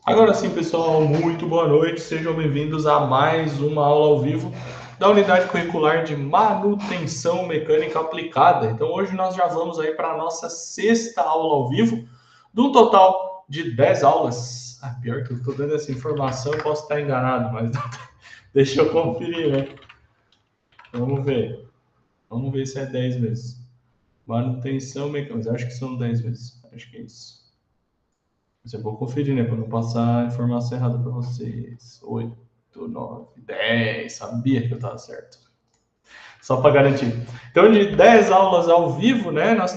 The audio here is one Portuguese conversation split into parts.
Agora sim, pessoal, muito boa noite. Sejam bem-vindos a mais uma aula ao vivo da unidade curricular de manutenção mecânica aplicada. Então, hoje nós já vamos aí para a nossa sexta aula ao vivo, de um total de 10 aulas. Pior que eu estou dando essa informação, eu posso estar enganado, mas deixa eu conferir, né? Vamos ver. Vamos ver se é 10 mesmo. Manutenção mecânica, mas acho que são 10 vezes. Acho que é isso. Mas eu vou conferir, né? Para não passar a informação errada para vocês. 8, 9, 10. Sabia que eu estava certo. Só para garantir. Então, de 10 aulas ao vivo, né? Nós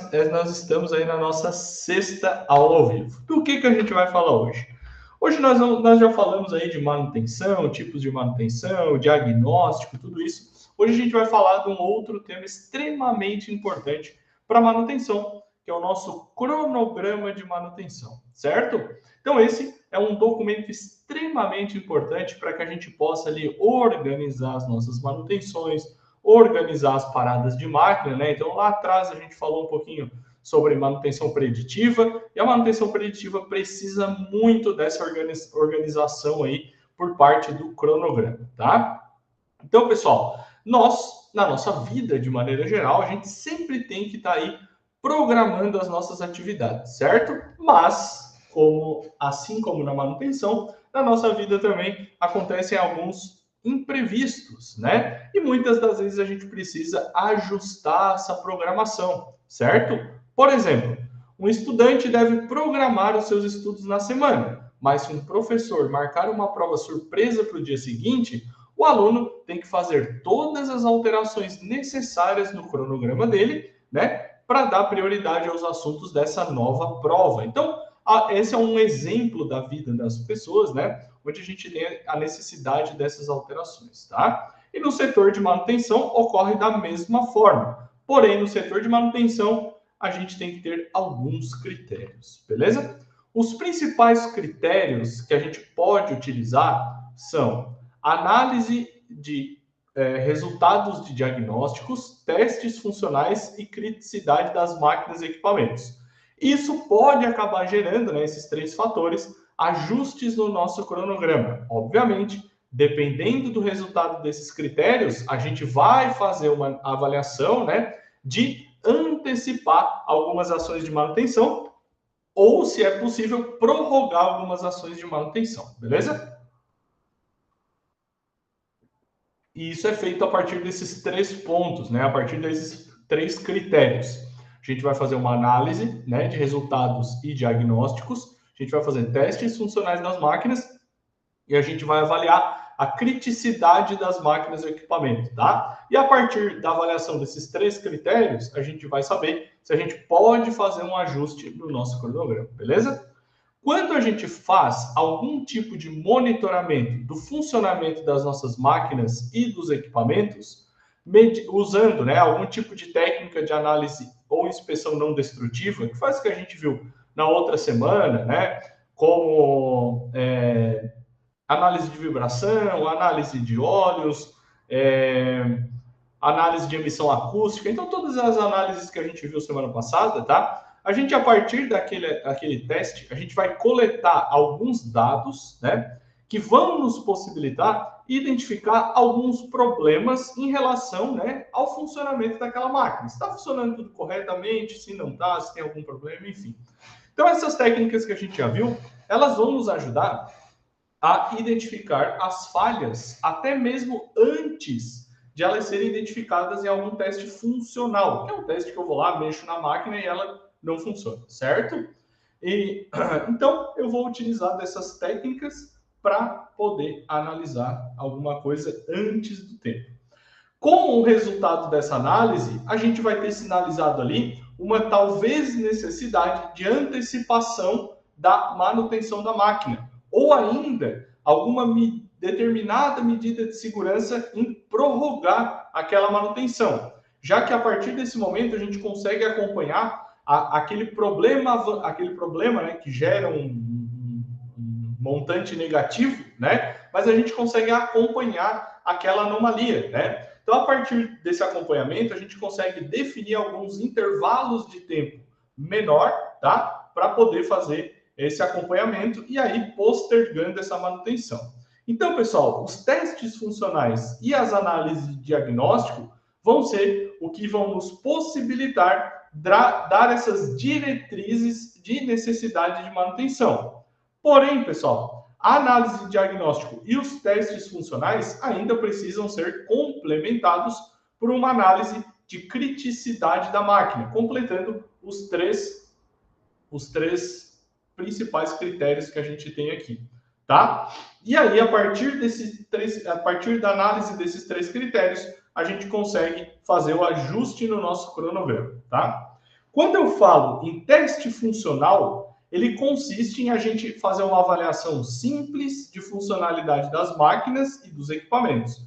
estamos aí na nossa sexta aula ao vivo. Do que a gente vai falar hoje? Hoje nós já falamos aí de manutenção, tipos de manutenção, diagnóstico, tudo isso. Hoje a gente vai falar de um outro tema extremamente importante para manutenção, que é o nosso cronograma de manutenção, certo? Então esse é um documento extremamente importante para que a gente possa ali organizar as nossas manutenções, organizar as paradas de máquina, né? Então lá atrás a gente falou um pouquinho sobre manutenção preditiva, e a manutenção preditiva precisa muito dessa organização aí por parte do cronograma, tá? Então, pessoal, nós, na nossa vida de maneira geral, a gente sempre tem que estar aí programando as nossas atividades, certo? Mas, assim como na manutenção, na nossa vida também acontecem alguns imprevistos, né? E muitas das vezes a gente precisa ajustar essa programação, certo? Por exemplo, um estudante deve programar os seus estudos na semana, mas se um professor marcar uma prova surpresa para o dia seguinte, o aluno tem que fazer todas as alterações necessárias no cronograma dele, né, para dar prioridade aos assuntos dessa nova prova. Então, esse é um exemplo da vida das pessoas, né, onde a gente tem a necessidade dessas alterações, tá? E no setor de manutenção ocorre da mesma forma. Porém, no setor de manutenção, a gente tem que ter alguns critérios, beleza? Os principais critérios que a gente pode utilizar são análise de resultados de diagnósticos, testes funcionais e criticidade das máquinas e equipamentos. Isso pode acabar gerando, né, esses três fatores, ajustes no nosso cronograma. Obviamente, dependendo do resultado desses critérios, a gente vai fazer uma avaliação, né, de antecipar algumas ações de manutenção ou, se é possível, prorrogar algumas ações de manutenção, beleza? E isso é feito a partir desses três pontos, né? A partir desses três critérios. A gente vai fazer uma análise, né, de resultados e diagnósticos, a gente vai fazer testes funcionais das máquinas e a gente vai avaliar a criticidade das máquinas e equipamentos, tá? E a partir da avaliação desses três critérios, a gente vai saber se a gente pode fazer um ajuste no nosso cronograma, beleza? Quando a gente faz algum tipo de monitoramento do funcionamento das nossas máquinas e dos equipamentos, usando, né, algum tipo de técnica de análise ou inspeção não destrutiva, que faz o que a gente viu na outra semana, né, como análise de vibração, análise de óleos, análise de emissão acústica, então todas as análises que a gente viu semana passada, tá? A gente, a partir daquele teste, a gente vai coletar alguns dados, né, que vão nos possibilitar identificar alguns problemas em relação, né, ao funcionamento daquela máquina. Se está funcionando tudo corretamente, se não está, se tem algum problema, enfim. Então, essas técnicas que a gente já viu, elas vão nos ajudar a identificar as falhas, até mesmo antes de elas serem identificadas em algum teste funcional, que é um teste que eu vou lá, mexo na máquina e ela não funciona, certo? E então eu vou utilizar dessas técnicas para poder analisar alguma coisa antes do tempo. Com o resultado dessa análise, a gente vai ter sinalizado ali uma talvez necessidade de antecipação da manutenção da máquina, ou ainda alguma determinada medida de segurança em prorrogar aquela manutenção, já que a partir desse momento a gente consegue acompanhar aquele problema, né, que gera um montante negativo, né, mas a gente consegue acompanhar aquela anomalia, né? Então, a partir desse acompanhamento, a gente consegue definir alguns intervalos de tempo menor, tá? Para poder fazer esse acompanhamento e aí postergando essa manutenção. Então, pessoal, os testes funcionais e as análises de diagnóstico vão ser o que vão nos possibilitar dar essas diretrizes de necessidade de manutenção. Porém, pessoal, a análise de diagnóstico e os testes funcionais ainda precisam ser complementados por uma análise de criticidade da máquina, completando os três principais critérios que a gente tem aqui, tá? E aí, a partir da análise desses três critérios, a gente consegue fazer o ajuste no nosso cronograma, tá? Quando eu falo em teste funcional, ele consiste em a gente fazer uma avaliação simples de funcionalidade das máquinas e dos equipamentos.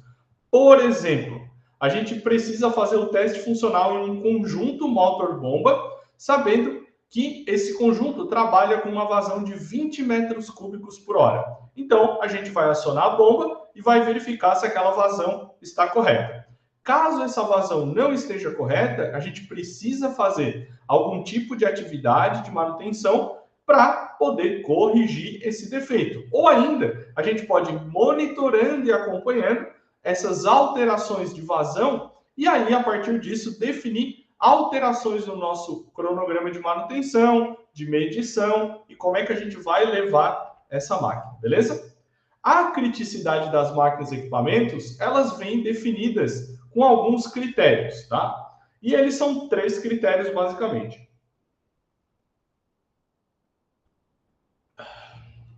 Por exemplo, a gente precisa fazer o teste funcional em um conjunto motor-bomba, sabendo que esse conjunto trabalha com uma vazão de 20 metros cúbicos por hora. Então, a gente vai acionar a bomba e vai verificar se aquela vazão está correta. Caso essa vazão não esteja correta, a gente precisa fazer algum tipo de atividade de manutenção para poder corrigir esse defeito. Ou ainda, a gente pode ir monitorando e acompanhando essas alterações de vazão e aí, a partir disso, definir alterações no nosso cronograma de manutenção, de medição e como é que a gente vai levar essa máquina, beleza? A criticidade das máquinas e equipamentos, elas vêm definidas com alguns critérios, tá? E eles são 3 critérios, basicamente.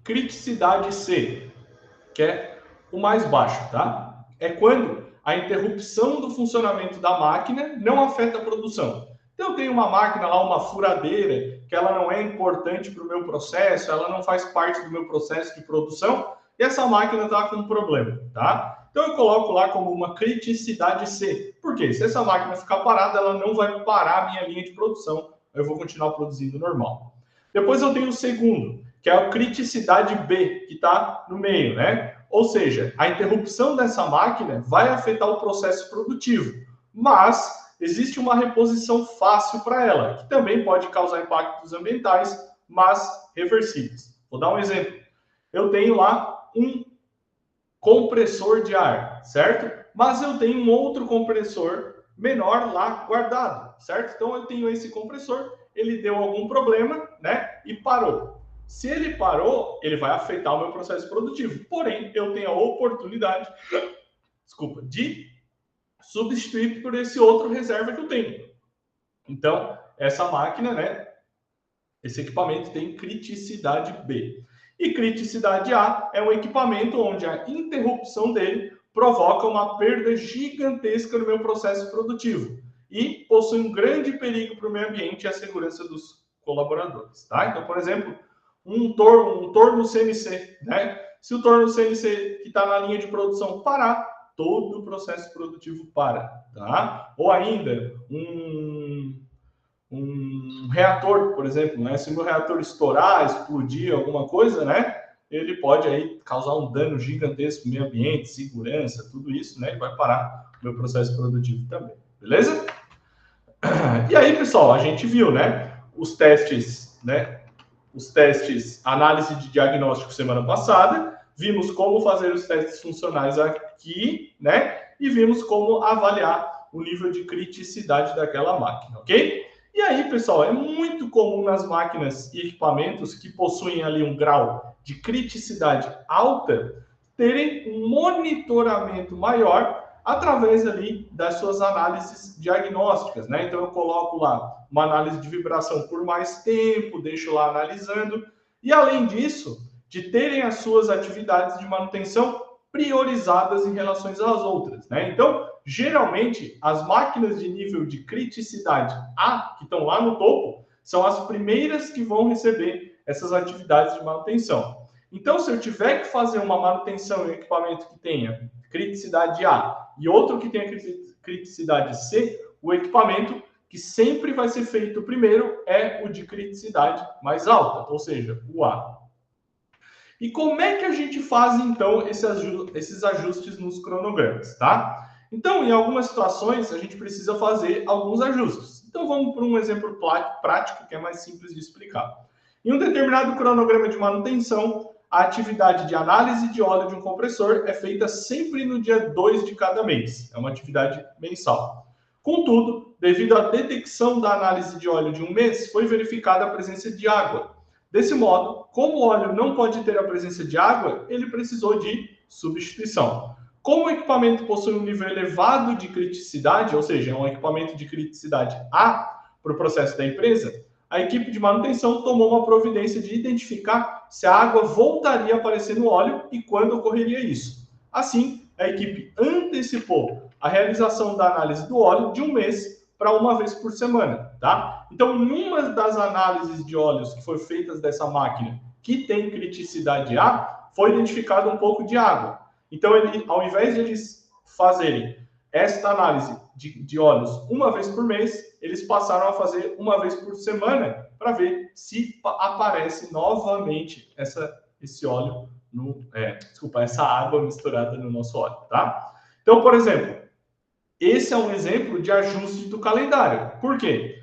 Criticidade C, que é o mais baixo, tá? É quando a interrupção do funcionamento da máquina não afeta a produção. Então, eu tenho uma máquina lá, uma furadeira, que ela não é importante para o meu processo, ela não faz parte do meu processo de produção, e essa máquina está com um problema, tá? Então, eu coloco lá como uma criticidade C. Por quê? Se essa máquina ficar parada, ela não vai parar a minha linha de produção, eu vou continuar produzindo normal. Depois eu tenho o segundo, que é a criticidade B, que está no meio, né? Ou seja, a interrupção dessa máquina vai afetar o processo produtivo, mas existe uma reposição fácil para ela, que também pode causar impactos ambientais, mas reversíveis. Vou dar um exemplo. Eu tenho lá um compressor de ar, certo? Mas eu tenho um outro compressor menor lá guardado, certo? Então eu tenho esse compressor, ele deu algum problema, né? E parou. Se ele parou, ele vai afetar o meu processo produtivo. Porém, eu tenho a oportunidade, de substituir por esse outro reserva que eu tenho. Então, essa máquina, né? Esse equipamento tem criticidade B. E criticidade A é um equipamento onde a interrupção dele provoca uma perda gigantesca no meu processo produtivo e possui um grande perigo para o meio ambiente e a segurança dos colaboradores, tá? Então, por exemplo, um torno CNC, né? Se o torno CNC que está na linha de produção parar, todo o processo produtivo para, tá? Ou ainda, um reator, por exemplo, né? Se o meu reator estourar, explodir alguma coisa, né? Ele pode aí causar um dano gigantesco no meio ambiente, segurança, tudo isso, né? Ele vai parar o meu processo produtivo também, beleza? E aí, pessoal, a gente viu, né? Os testes, né? Os testes, análise de diagnóstico semana passada, vimos como fazer os testes funcionais aqui, né? E vimos como avaliar o nível de criticidade daquela máquina, ok? E aí, pessoal, é muito comum nas máquinas e equipamentos que possuem ali um grau de criticidade alta terem um monitoramento maior através ali das suas análises diagnósticas, né? Então eu coloco lá uma análise de vibração por mais tempo, deixo lá analisando, e além disso, de terem as suas atividades de manutenção priorizadas em relação às outras, né? Então, geralmente, as máquinas de nível de criticidade A, que estão lá no topo, são as primeiras que vão receber essas atividades de manutenção. Então, se eu tiver que fazer uma manutenção em um equipamento que tenha criticidade A e outro que tenha criticidade C, o equipamento que sempre vai ser feito primeiro é o de criticidade mais alta, ou seja, o A. E como é que a gente faz, então, esses ajustes nos cronogramas, tá? Então, em algumas situações, a gente precisa fazer alguns ajustes. Então, vamos para um exemplo prático, que é mais simples de explicar. Em um determinado cronograma de manutenção, a atividade de análise de óleo de um compressor é feita sempre no dia 2 de cada mês. É uma atividade mensal. Contudo, devido à detecção da análise de óleo de um mês, foi verificada a presença de água. Desse modo, como o óleo não pode ter a presença de água, ele precisou de substituição. Como o equipamento possui um nível elevado de criticidade, ou seja, é um equipamento de criticidade A para o processo da empresa, a equipe de manutenção tomou uma providência de identificar se a água voltaria a aparecer no óleo e quando ocorreria isso. Assim, a equipe antecipou a realização da análise do óleo de um mês para uma vez por semana, tá? Então, em uma das análises de óleos que foram feitas dessa máquina que tem criticidade A, foi identificado um pouco de água. Então, ao invés de eles fazerem esta análise de óleos uma vez por mês, eles passaram a fazer uma vez por semana para ver se aparece novamente esse óleo, essa água misturada no nosso óleo, tá? Então, por exemplo, esse é um exemplo de ajuste do calendário. Por quê?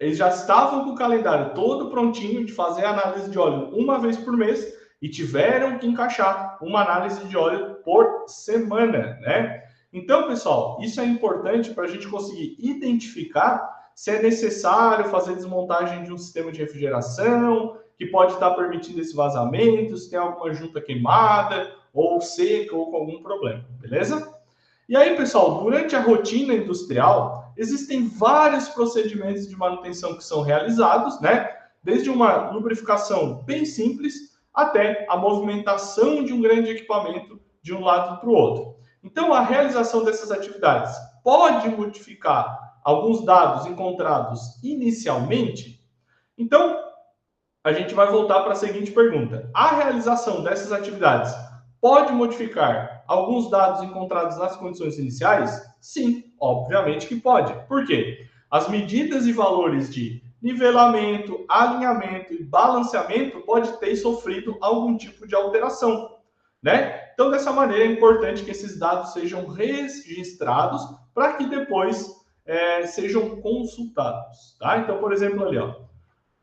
Eles já estavam com o calendário todo prontinho de fazer a análise de óleo uma vez por mês e tiveram que encaixar uma análise de óleo por semana, né? Então, pessoal, isso é importante para a gente conseguir identificar se é necessário fazer desmontagem de um sistema de refrigeração, que pode estar permitindo esse vazamento, se tem alguma junta queimada, ou seca, ou com algum problema, beleza? E aí, pessoal, durante a rotina industrial, existem vários procedimentos de manutenção que são realizados, né? Desde uma lubrificação bem simples até a movimentação de um grande equipamento de um lado para o outro. Então, a realização dessas atividades pode modificar alguns dados encontrados inicialmente? Então, a gente vai voltar para a seguinte pergunta. A realização dessas atividades pode modificar alguns dados encontrados nas condições iniciais? Sim, obviamente que pode. Por quê? As medidas e valores de nivelamento, alinhamento e balanceamento pode ter sofrido algum tipo de alteração, né? Então, dessa maneira, é importante que esses dados sejam registrados para que depois sejam consultados, tá? Então, por exemplo, ali, ó,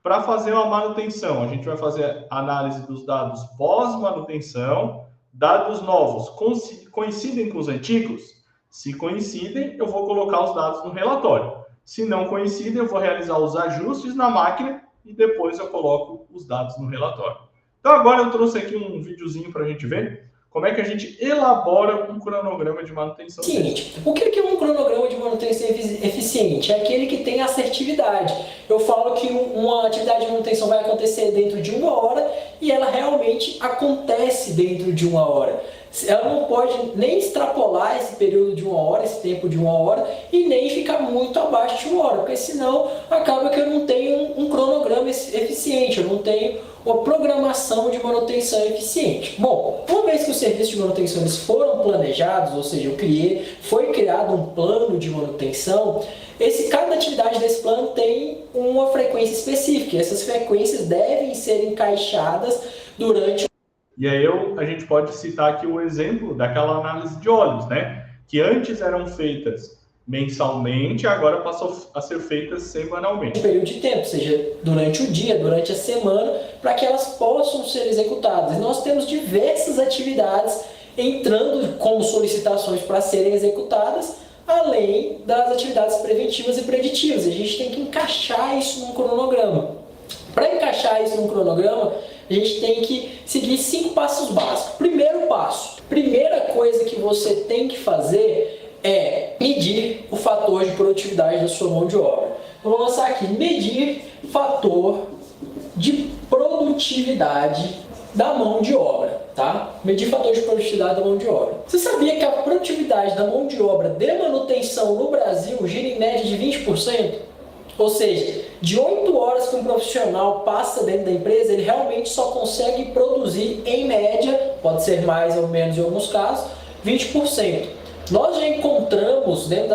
para fazer uma manutenção, a gente vai fazer análise dos dados pós-manutenção, dados novos coincidem com os antigos? Se coincidem, eu vou colocar os dados no relatório. Se não coincidem, eu vou realizar os ajustes na máquina e depois eu coloco os dados no relatório. Então, agora eu trouxe aqui um videozinho para a gente ver como é que a gente elabora um cronograma de manutenção. Seguinte, o que é um cronograma de manutenção eficiente? É aquele que tem assertividade. Eu falo que uma atividade de manutenção vai acontecer dentro de 1 hora e ela realmente acontece dentro de 1 hora. Ela não pode nem extrapolar esse período de 1 hora, esse tempo de 1 hora, e nem ficar muito abaixo de 1 hora, porque senão acaba que eu não tenho um cronograma eficiente, eu não tenho uma programação de manutenção eficiente. Bom, uma vez que os serviços de manutenção eles foram planejados, ou seja, foi criado um plano de manutenção, cada atividade desse plano tem uma frequência específica, e essas frequências devem ser encaixadas durante. E aí a gente pode citar aqui o exemplo daquela análise de óleos, né? Que antes eram feitas mensalmente, agora passou a ser feitas semanalmente. Um período de tempo, seja durante o dia, durante a semana, para que elas possam ser executadas. E nós temos diversas atividades entrando como solicitações para serem executadas, além das atividades preventivas e preditivas. A gente tem que encaixar isso num cronograma. Para encaixar isso num cronograma, a gente tem que seguir 5 passos básicos. Primeiro passo, primeira coisa que você tem que fazer é medir o fator de produtividade da sua mão de obra. Eu vou lançar aqui, medir fator de produtividade da mão de obra, tá? Medir fator de produtividade da mão de obra. Você sabia que a produtividade da mão de obra de manutenção no Brasil gira em média de 20%? Ou seja, de 8 horas que um profissional passa dentro da empresa, ele realmente só consegue produzir, em média, pode ser mais ou menos em alguns casos, 20%. Nós já encontramos dentro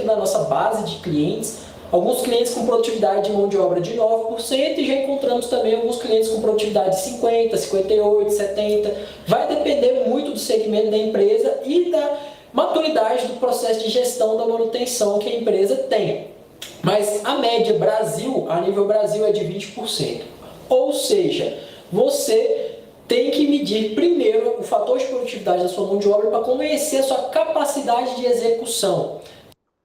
da nossa base de clientes, alguns clientes com produtividade de mão de obra de 9% e já encontramos também alguns clientes com produtividade de 50%, 58%, 70%. Vai depender muito do segmento da empresa e da maturidade do processo de gestão da manutenção que a empresa tem. Mas a média Brasil, a nível Brasil, é de 20%. Ou seja, você tem que medir primeiro o fator de produtividade da sua mão de obra para conhecer a sua capacidade de execução.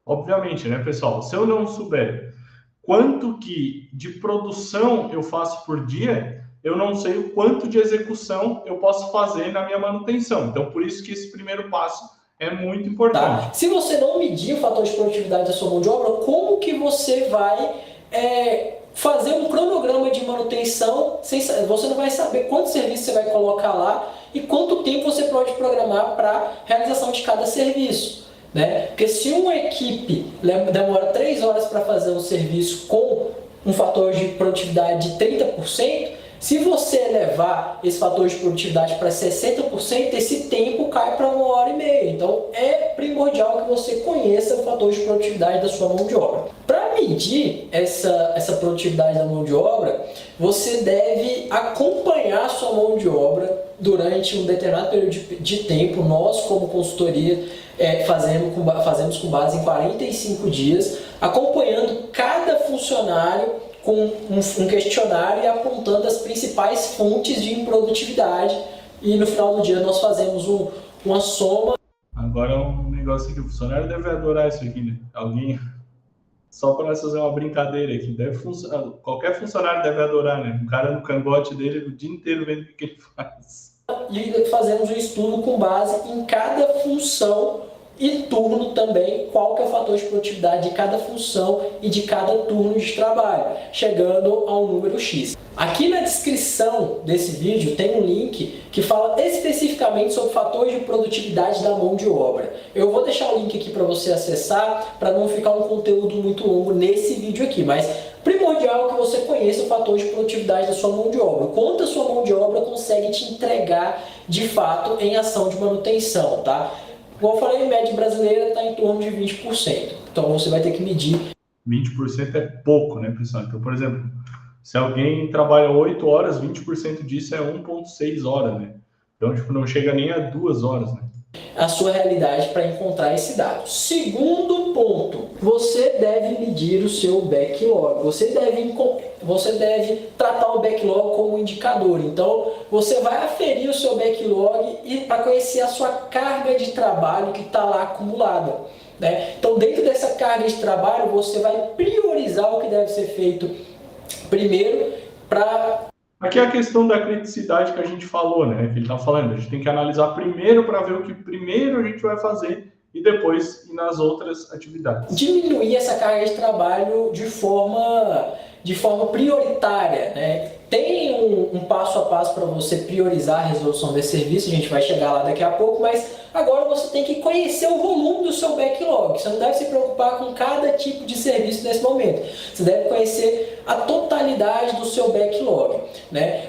Obviamente, né, pessoal? Se eu não souber quanto que de produção eu faço por dia, eu não sei o quanto de execução eu posso fazer na minha manutenção. Então, por isso que esse primeiro passo é muito importante. Tá? Se você não medir o fator de produtividade da sua mão de obra, como que você vai fazer um cronograma de manutenção? Você não vai saber quanto serviço você vai colocar lá e quanto tempo você pode programar para a realização de cada serviço. Né? Porque se uma equipe demora 3 horas para fazer um serviço com um fator de produtividade de 30%, se você elevar esse fator de produtividade para 60%, esse tempo cai para 1h30. Então é primordial que você conheça o fator de produtividade da sua mão de obra. Para medir essa produtividade da mão de obra, você deve acompanhar a sua mão de obra durante um determinado período de tempo. Nós, como consultoria, fazemos com base em 45 dias, acompanhando cada funcionário com um questionário e apontando as principais fontes de improdutividade, e no final do dia nós fazemos uma soma. Agora um negócio aqui, o funcionário deve adorar isso aqui, né? Alguém, só para nós fazer uma brincadeira aqui, qualquer funcionário deve adorar, né? O cara no cangote dele o dia inteiro vendo o que ele faz. E fazemos um estudo com base em cada função e turno também, qual que é o fator de produtividade de cada função e de cada turno de trabalho, chegando ao número X. Aqui na descrição desse vídeo tem um link que fala especificamente sobre fatores de produtividade da mão de obra. Eu vou deixar o link aqui para você acessar, para não ficar um conteúdo muito longo nesse vídeo aqui, mas primordial que você conheça o fator de produtividade da sua mão de obra. Quanto a sua mão de obra consegue te entregar de fato em ação de manutenção, tá? Como eu falei, a média brasileira está em torno de 20%. Então você vai ter que medir. 20% é pouco, né, pessoal? Então, por exemplo, se alguém trabalha 8 horas, 20% disso é 1,6 horas, né? Então, tipo, não chega nem a 2 horas, né? A sua realidade para encontrar esse dado. Segundo ponto, você deve medir o seu backlog. Você deve tratar o backlog como um indicador. Então, você vai aferir o seu backlog para conhecer a sua carga de trabalho que está lá acumulada. Né? Então, dentro dessa carga de trabalho, você vai priorizar o que deve ser feito primeiro para... Aqui é a questão da criticidade que a gente falou, né? Que ele está falando. A gente tem que analisar primeiro para ver o que primeiro a gente vai fazer e depois ir nas outras atividades. Diminuir essa carga de trabalho de forma prioritária, né? Tem um passo a passo para você priorizar a resolução desse serviço, a gente vai chegar lá daqui a pouco, mas agora você tem que conhecer o volume do seu backlog. Você não deve se preocupar com cada tipo de serviço nesse momento. Você deve conhecer a totalidade do seu backlog, né?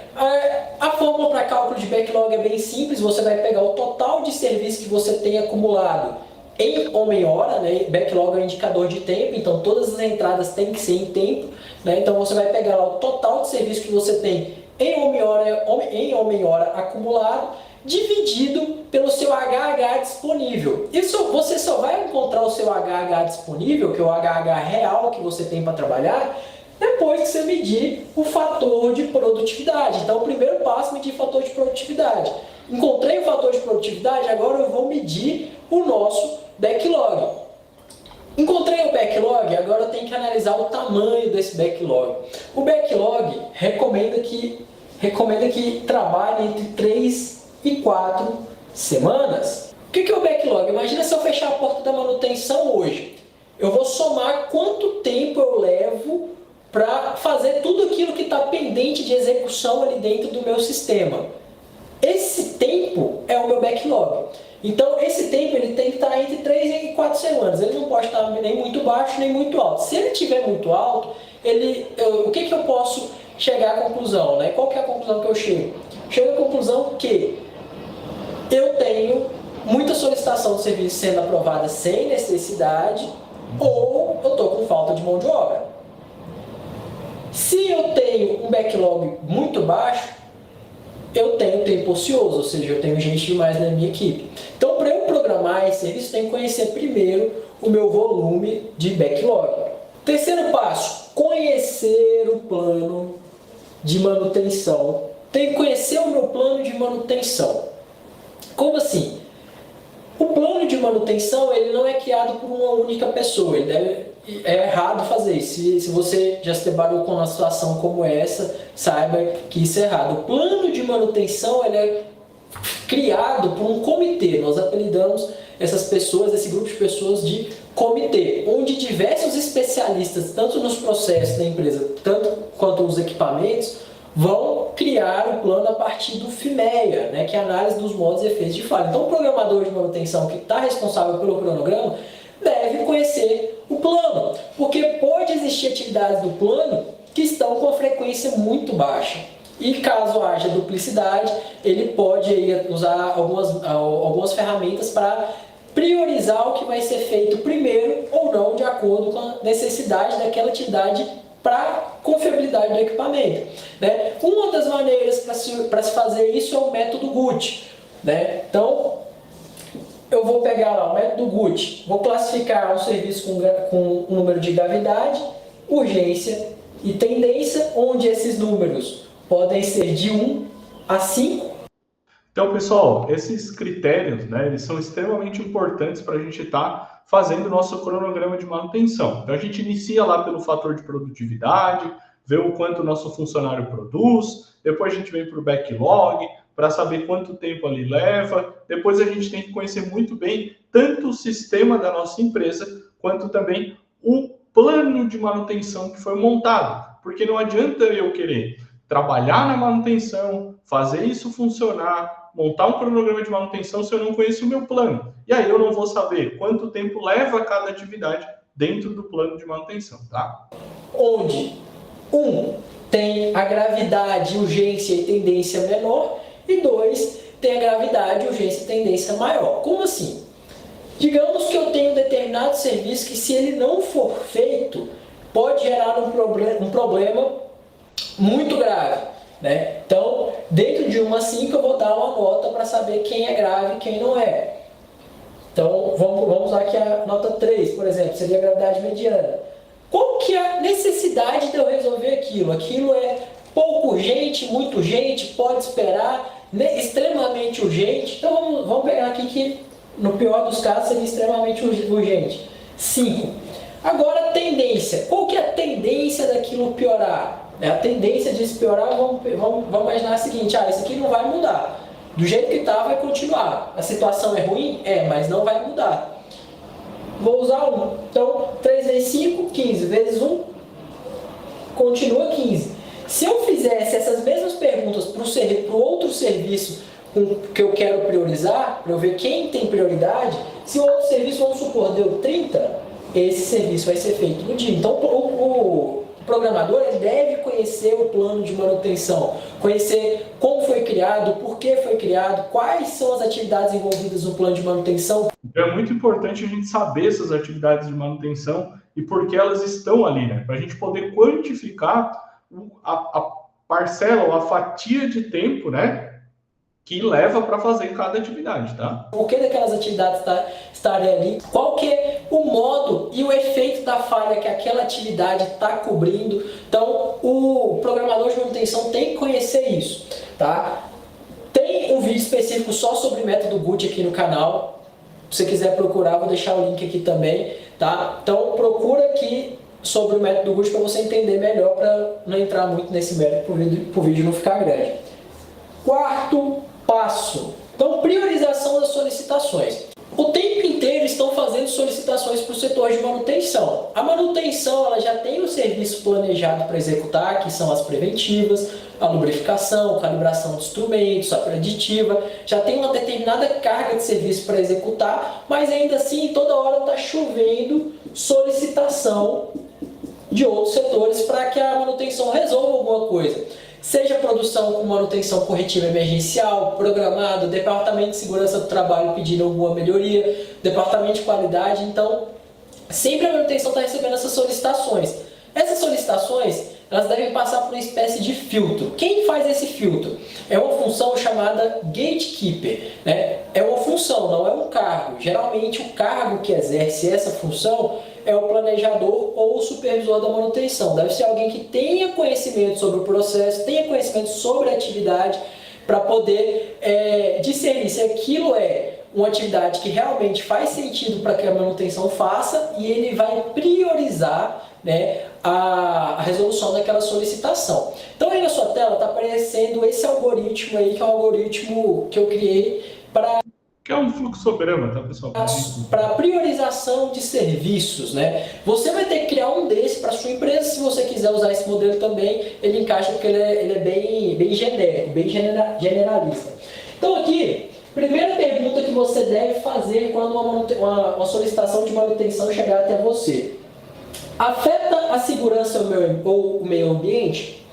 A fórmula para cálculo de backlog é bem simples. Você vai pegar o total de serviço que você tem acumulado em homem-hora, né? Backlog é um indicador de tempo, então todas as entradas têm que ser em tempo, né? Então você vai pegar lá o total de serviço que você tem em homem-hora acumulado, dividido pelo seu HH disponível. Isso você só vai encontrar o seu HH disponível, que é o HH real que você tem para trabalhar, depois que você medir o fator de produtividade. Então, o primeiro passo é medir o fator de produtividade. Encontrei o fator de produtividade, agora eu vou medir o nosso backlog. Encontrei o backlog, agora eu tenho que analisar o tamanho desse backlog. O backlog recomenda que trabalhe entre 3 e 4 semanas. O que é o backlog? Imagina se eu fechar a porta da manutenção hoje. Eu vou somar quanto tempo eu levo para fazer tudo aquilo que está pendente de execução ali dentro do meu sistema. Esse tempo é o meu backlog. Então, esse tempo ele tem que estar entre 3 e 4 semanas. Ele não pode estar nem muito baixo, nem muito alto. Se ele estiver muito alto, o que eu posso chegar à conclusão? Né? Qual que é a conclusão que eu chego? Chego à conclusão que eu tenho muita solicitação de serviço sendo aprovada sem necessidade, ou eu estou com falta de mão de obra. Se eu tenho um backlog muito baixo, eu tenho tempo ocioso, ou seja, eu tenho gente demais na minha equipe. Então, para eu programar esse serviço, eu tenho que conhecer primeiro o meu volume de backlog. Terceiro passo, conhecer o plano de manutenção. Tem que conhecer o meu plano de manutenção. Como assim? O plano de manutenção ele não é criado por uma única pessoa. É errado fazer isso. Se você já se deparou com uma situação como essa, saiba que isso é errado. O plano de manutenção ele é criado por um comitê. Nós apelidamos essas pessoas, esse grupo de pessoas de comitê, onde diversos especialistas, tanto nos processos da empresa, tanto quanto nos equipamentos, vão criar o plano a partir do FIMEA, né, que é a análise dos modos e efeitos de falha. Então, o programador de manutenção que está responsável pelo cronograma deve conhecer o plano, porque pode existir atividades do plano que estão com a frequência muito baixa. E caso haja duplicidade, ele pode aí usar algumas ferramentas para priorizar o que vai ser feito primeiro ou não, de acordo com a necessidade daquela atividade para confiabilidade do equipamento. Né? Uma das maneiras para se fazer isso é o método GUT. Né? Então, eu vou pegar lá o método GUT, vou classificar um serviço com um número de gravidade, urgência e tendência, onde esses números podem ser de 1 a 5. Então, pessoal, esses critérios, né, eles são extremamente importantes para a gente estar fazendo o nosso cronograma de manutenção. Então, a gente inicia lá pelo fator de produtividade, vê o quanto o nosso funcionário produz, depois a gente vem para o backlog, para saber quanto tempo ali leva, depois a gente tem que conhecer muito bem tanto o sistema da nossa empresa, quanto também o plano de manutenção que foi montado, porque não adianta eu querer trabalhar na manutenção, fazer isso funcionar, montar um cronograma de manutenção se eu não conheço o meu plano. E aí eu não vou saber quanto tempo leva cada atividade dentro do plano de manutenção, tá? Onde tem a gravidade, urgência e tendência menor, e 2 tem a gravidade, urgência e tendência maior. Como assim? Digamos que eu tenho um determinado serviço que, se ele não for feito, pode gerar um problema muito grave. Né? Então, dentro de 1 a 5, eu vou dar uma nota para saber quem é grave e quem não é. Então, vamos usar aqui a nota 3, por exemplo, seria a gravidade mediana. Qual que é a necessidade de eu resolver aquilo? Aquilo é pouco urgente, muito urgente, pode esperar, né? Extremamente urgente. Então, vamos pegar aqui que, no pior dos casos, seria extremamente urgente. 5. Agora, tendência. Qual que é a tendência daquilo piorar? A tendência de piorar, vamos imaginar o seguinte, isso aqui não vai mudar. Do jeito que está, vai continuar. A situação é ruim? Mas não vai mudar. Vou usar 1. Então, 3 vezes 5, 15. Vezes 1, continua 15. Se eu fizesse essas mesmas perguntas para o outro serviço que eu quero priorizar, para eu ver quem tem prioridade, se o outro serviço, vamos supor, deu 30, esse serviço vai ser feito no dia. Então, o programador ele deve conhecer o plano de manutenção, conhecer como foi criado, por que foi criado, quais são as atividades envolvidas no plano de manutenção. É muito importante a gente saber essas atividades de manutenção e por que elas estão ali, né? Para a gente poder quantificar a parcela ou a fatia de tempo, né, que leva para fazer cada atividade, tá? Por que daquelas atividades estarem ali? Qual que é o modo e o efeito da falha que aquela atividade está cobrindo? Então, o programador de manutenção tem que conhecer isso, tá? Tem um vídeo específico só sobre o método GUT aqui no canal. Se você quiser procurar, vou deixar o link aqui também, tá? Então, procura aqui sobre o método GUT para você entender melhor, para não entrar muito nesse mérito, para o vídeo não ficar grande. Quarto passo. Então, priorização das solicitações. O tempo inteiro estão fazendo solicitações para o setor de manutenção. A manutenção ela já tem um serviço planejado para executar, que são as preventivas, a lubrificação, calibração de instrumentos, a preditiva, já tem uma determinada carga de serviço para executar, mas ainda assim toda hora está chovendo solicitação de outros setores para que a manutenção resolva alguma coisa. Seja produção com manutenção corretiva emergencial, programado, departamento de segurança do trabalho pedindo alguma melhoria, departamento de qualidade. Então, sempre a manutenção está recebendo essas solicitações. Essas solicitações, elas devem passar por uma espécie de filtro. Quem faz esse filtro? É uma função chamada gatekeeper, né? É uma função, não é um cargo. Geralmente, o cargo que exerce essa função é o planejador ou o supervisor da manutenção. Deve ser alguém que tenha conhecimento sobre o processo, tenha conhecimento sobre a atividade, para poder discernir se aquilo é uma atividade que realmente faz sentido para que a manutenção faça, e ele vai priorizar, né, a resolução daquela solicitação. Então aí na sua tela está aparecendo esse algoritmo aí, que é um algoritmo que eu criei para Que é um fluxograma, tá, pessoal? Para priorização de serviços, né? Você vai ter que criar um desse para sua empresa. Se você quiser usar esse modelo também, ele encaixa, porque ele é bem genérico, bem generalista. Então aqui, primeira pergunta que você deve fazer quando uma solicitação de manutenção chegar até você: afeta a segurança ou o meio ambiente?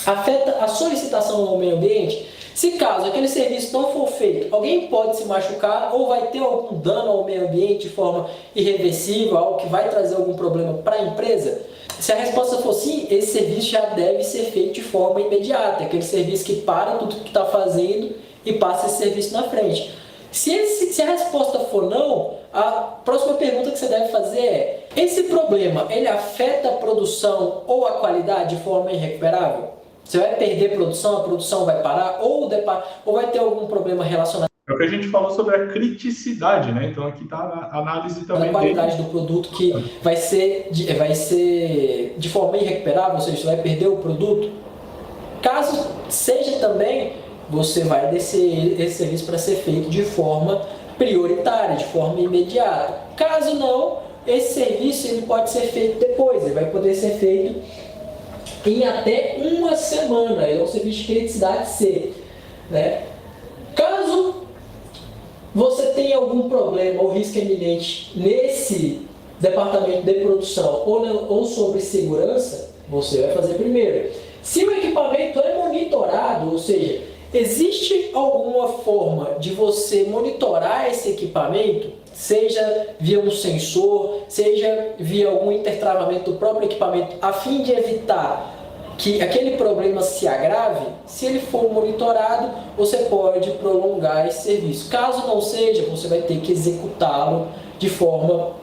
Afeta a solicitação ao meio ambiente? Se caso aquele serviço não for feito, alguém pode se machucar ou vai ter algum dano ao meio ambiente de forma irreversível, algo que vai trazer algum problema para a empresa? Se a resposta for sim, esse serviço já deve ser feito de forma imediata, aquele serviço que para tudo que está fazendo e passa esse serviço na frente. Se a resposta for não, a próxima pergunta que você deve fazer é: esse problema, ele afeta a produção ou a qualidade de forma irrecuperável? Você vai perder produção, a produção vai parar, ou vai ter algum problema relacionado É o que a gente falou sobre a criticidade, né? Então aqui está a análise também da qualidade do produto, que vai ser de forma irrecuperável, ou seja, você vai perder o produto. Caso seja também, você vai descer esse serviço para ser feito de forma prioritária, de forma imediata. Caso não, esse serviço ele pode ser feito depois, ele vai poder ser feito em até uma semana. É um serviço de criticidade C, né? Caso você tenha algum problema ou risco iminente nesse departamento de produção ou sobre segurança, você vai fazer primeiro. Se o equipamento é monitorado, ou seja, existe alguma forma de você monitorar esse equipamento, seja via um sensor, seja via algum intertravamento do próprio equipamento, a fim de evitar que aquele problema se agrave, se ele for monitorado, você pode prolongar esse serviço. Caso não seja, você vai ter que executá-lo de forma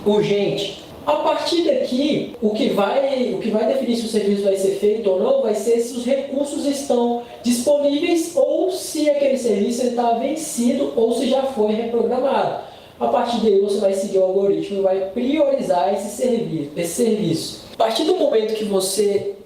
urgente. A partir daqui, o que vai definir se o serviço vai ser feito ou não vai ser se os recursos estão disponíveis ou se aquele serviço está vencido ou se já foi reprogramado. A partir daí, você vai seguir o algoritmo e vai priorizar esse serviço. A partir do momento que você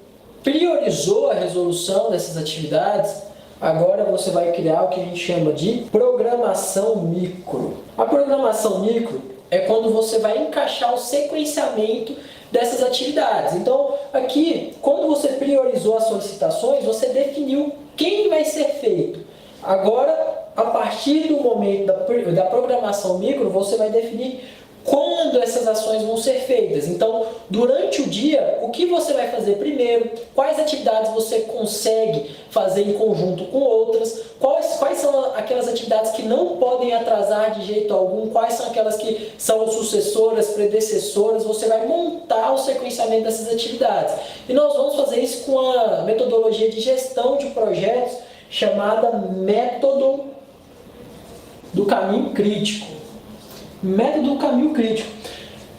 priorizou a resolução dessas atividades, agora você vai criar o que a gente chama de programação micro. A programação micro é quando você vai encaixar o sequenciamento dessas atividades. Então, aqui, quando você priorizou as solicitações, você definiu quem vai ser feito. Agora, a partir do momento da programação micro, você vai definir quando essas ações vão ser feitas. Então, durante o dia, o que você vai fazer primeiro, quais atividades você consegue fazer em conjunto com outras, quais são aquelas atividades que não podem atrasar de jeito algum, quais são aquelas que são sucessoras, predecessoras, você vai montar o sequenciamento dessas atividades. E nós vamos fazer isso com a metodologia de gestão de projetos chamada método do caminho crítico. Método do caminho crítico.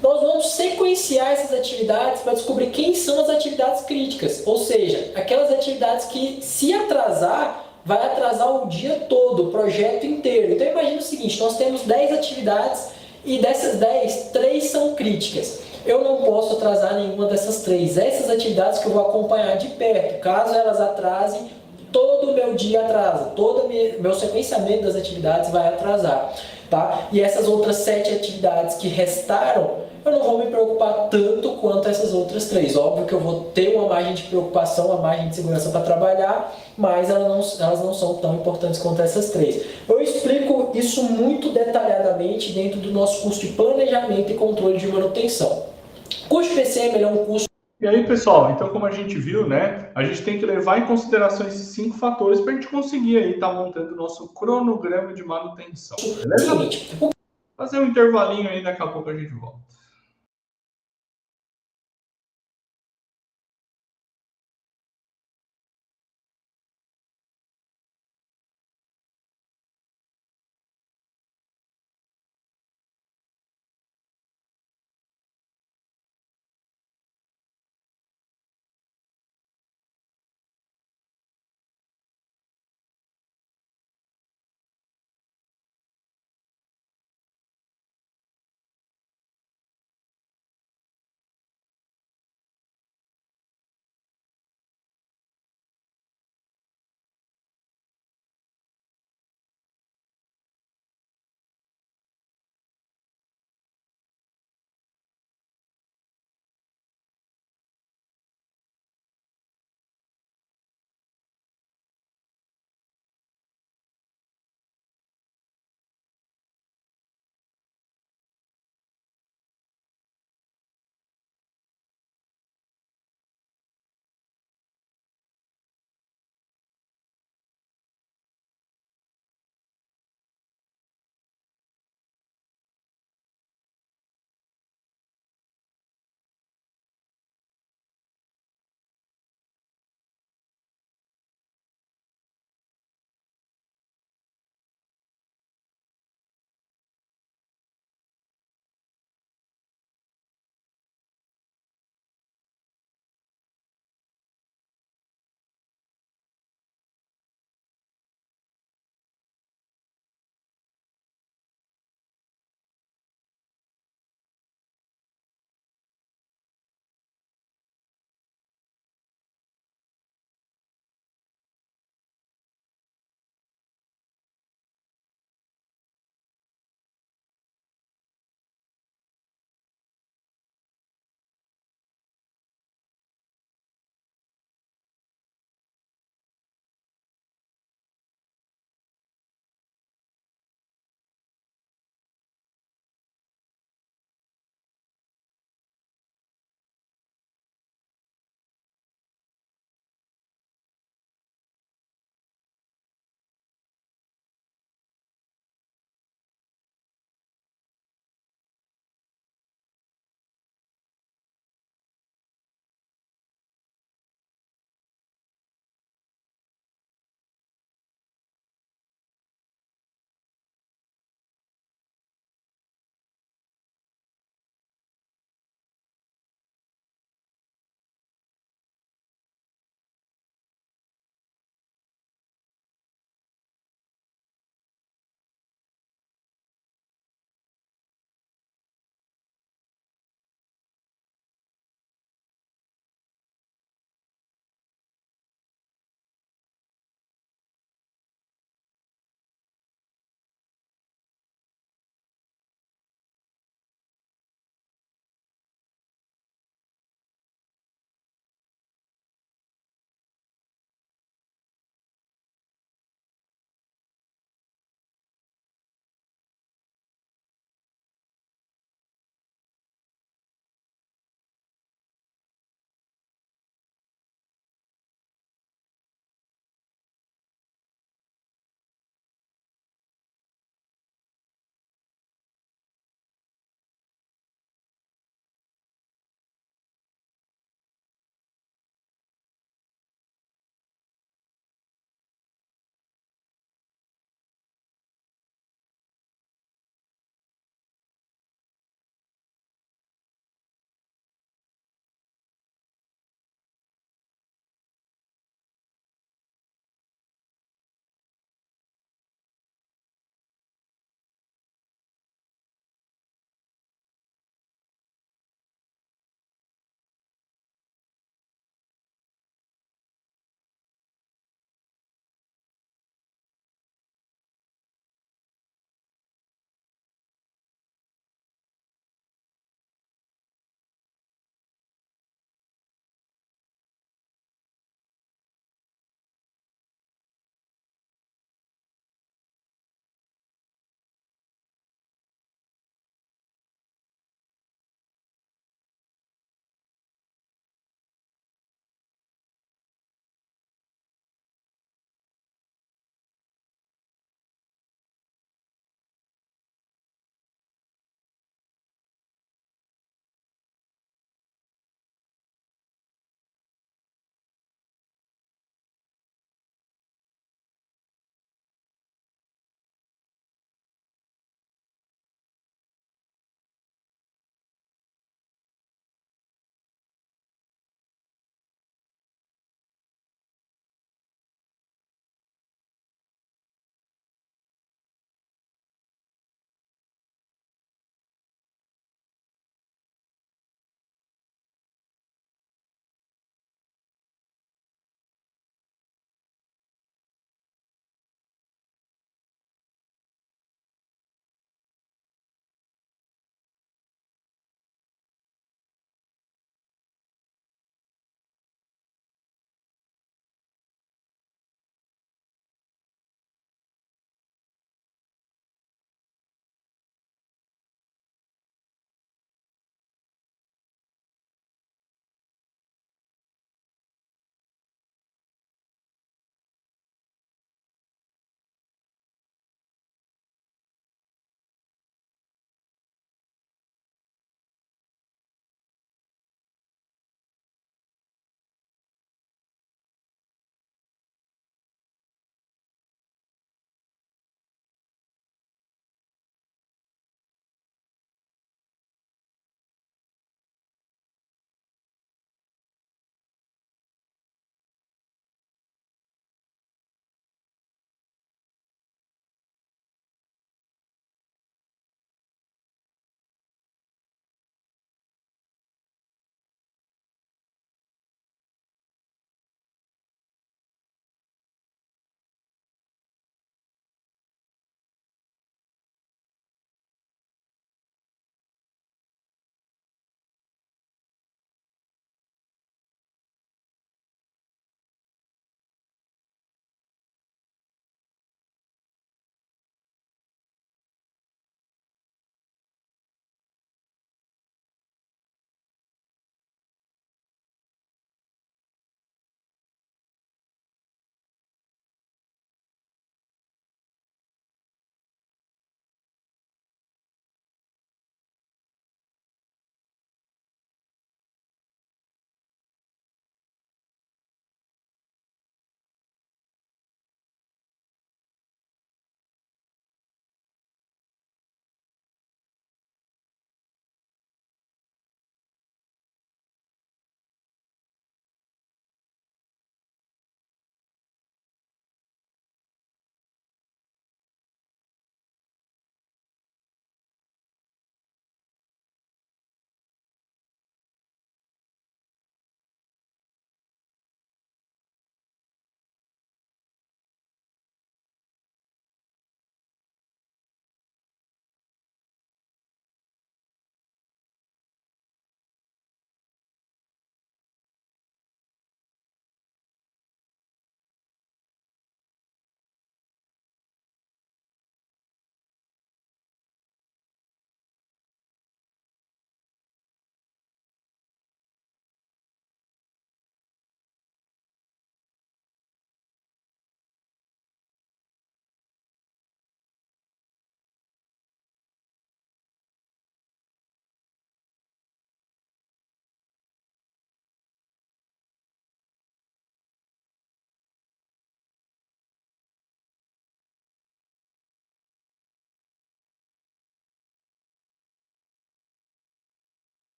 Nós vamos sequenciar essas atividades para descobrir quem são as atividades críticas, ou seja, aquelas atividades que, se atrasar, vai atrasar o dia todo, o projeto inteiro. Então imagina o seguinte: nós temos 10 atividades e dessas 10, 3 são críticas. Eu não posso atrasar nenhuma dessas 3. Essas atividades que eu vou acompanhar de perto. Caso elas atrasem, todo o meu dia atrasa, todo o meu sequenciamento das atividades vai atrasar. Tá? E essas outras 7 atividades que restaram, eu não vou me preocupar tanto quanto essas outras 3. Óbvio que eu vou ter uma margem de preocupação, uma margem de segurança para trabalhar, mas elas não são tão importantes quanto essas 3. Eu explico isso muito detalhadamente dentro do nosso curso de planejamento e controle de manutenção. O curso de PCM é um curso. E aí, pessoal, então como a gente viu, né, a gente tem que levar em consideração esses 5 fatores para a gente conseguir aí estar montando o nosso cronograma de manutenção, beleza? Fazer um intervalinho aí, daqui a pouco a gente volta.